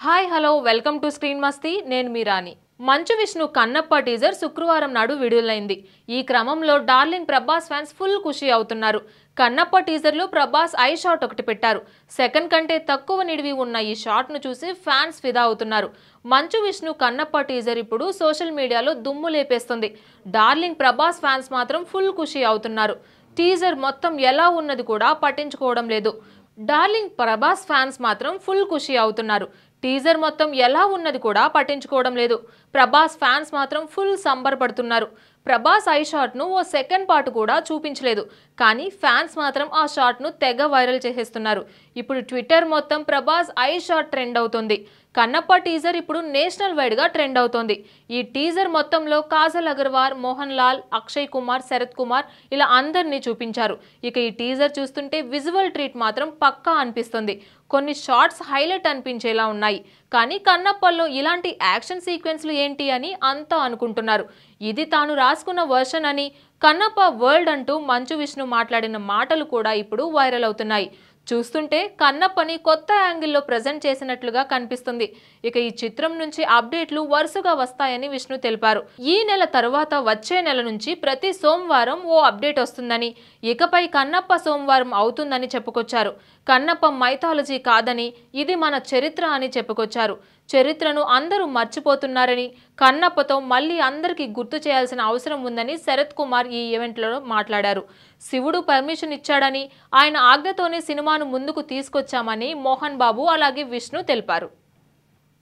Hi hello welcome to screen మస్తీ నేను మీరాని Manchu Vishnu Kannappa teaser శుక్రవారం నాడు విడుదలైంది. ఈ క్రమంలో డార్లింగ్ ప్రభాస్ ఫ్యాన్స్ ఫుల్ ఖుషి అవుతున్నారు. కన్నప్ప టీజర్లో ప్రభాస్ ఐ షాట్ ఒకటి పెట్టారు. సెకండ్ కంటే తక్కువ నిడివి ఉన్న ఈ షాట్ ను చూసి ఫ్యాన్స్ ఫిదా అవుతున్నారు. మంచు విష్ణు కన్నప్ప టీజర్ ఇప్పుడు సోషల్ మీడియాలో దుమ్ము లేపేస్తుంది. డార్లింగ్ ప్రభాస్ ఫ్యాన్స్ మాత్రం ఫుల్ ఖుషి అవుతున్నారు. టీజర్ మొత్తం ఎలా ఉన్నది కూడా పట్టించుకోవడం లేదు. డార్లింగ్ ప్రభాస్ ఫ్యాన్స్ మాత్రం ఫుల్ ఖుషి అవుతున్నారు. టీజర్ మొత్తం ఎలా ఉన్నది కూడా పట్టించుకోవడం లేదు. ప్రభాస్ ఫ్యాన్స్ మాత్రం ఫుల్ సంబరపడుతున్నారు. ప్రభాస్ ఐ షాట్ ను ఓ సెకండ్ పార్ట్ కూడా చూపించలేదు, కానీ ఫ్యాన్స్ మాత్రం ఆ షాట్ ను తెగ వైరల్ చేసేస్తున్నారు. ఇప్పుడు ట్విట్టర్ మొత్తం ప్రభాస్ ఐ షాట్ ట్రెండ్ అవుతుంది. కన్నప్ప టీజర్ ఇప్పుడు నేషనల్ వైడ్ గా ట్రెండ్ అవుతోంది. ఈ టీజర్ మొత్తంలో కాజల్ అగర్వాల్, మోహన్ లాల్, అక్షయ్ కుమార్, శరత్ కుమార్ ఇలా అందరినీ చూపించారు. ఇక ఈ టీజర్ చూస్తుంటే విజువల్ ట్రీట్ మాత్రం పక్కా అనిపిస్తుంది. కొన్ని షార్ట్స్ హైలైట్ అనిపించేలా ఉన్నాయి. కానీ కన్నప్పల్లో ఇలాంటి యాక్షన్ సీక్వెన్స్లు ఏంటి అని అంతా అనుకుంటున్నారు. ఇది తాను రాసుకున్న వర్షన్ అని, కన్నప్ప వరల్డ్ అంటూ మంచు విష్ణు మాట్లాడిన మాటలు కూడా ఇప్పుడు వైరల్ అవుతున్నాయి. చూస్తుంటే కన్నప్పని కొత్త యాంగిల్లో ప్రజెంట్ చేసినట్లుగా కనిపిస్తుంది. ఇక ఈ చిత్రం నుంచి అప్డేట్లు వరుసగా వస్తాయని విష్ణు తెలిపారు. ఈ నెల తరువాత వచ్చే నెల నుంచి ప్రతి సోమవారం ఓ అప్డేట్ వస్తుందని, ఇకపై కన్నప్ప సోమవారం అవుతుందని చెప్పుకొచ్చారు. కన్నప్ప మైథాలజీ కాదని, ఇది మన చరిత్ర అని చెప్పుకొచ్చారు. చరిత్రను అందరూ మర్చిపోతున్నారని, కన్నప్పతో మళ్ళీ అందరికీ గుర్తు చేయాల్సిన అవసరం ఉందని శరత్ కుమార్ ఈ ఈవెంట్లో మాట్లాడారు. శివుడు పర్మిషన్ ఇచ్చాడని, ఆయన ఆజ్ఞతోనే సినిమాను ముందుకు తీసుకొచ్చామని మోహన్ బాబు అలాగే విష్ణు తెలిపారు.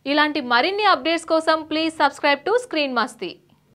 ఇలాంటి మరిన్ని అప్డేట్స్ కోసం please subscribe to screen Masti.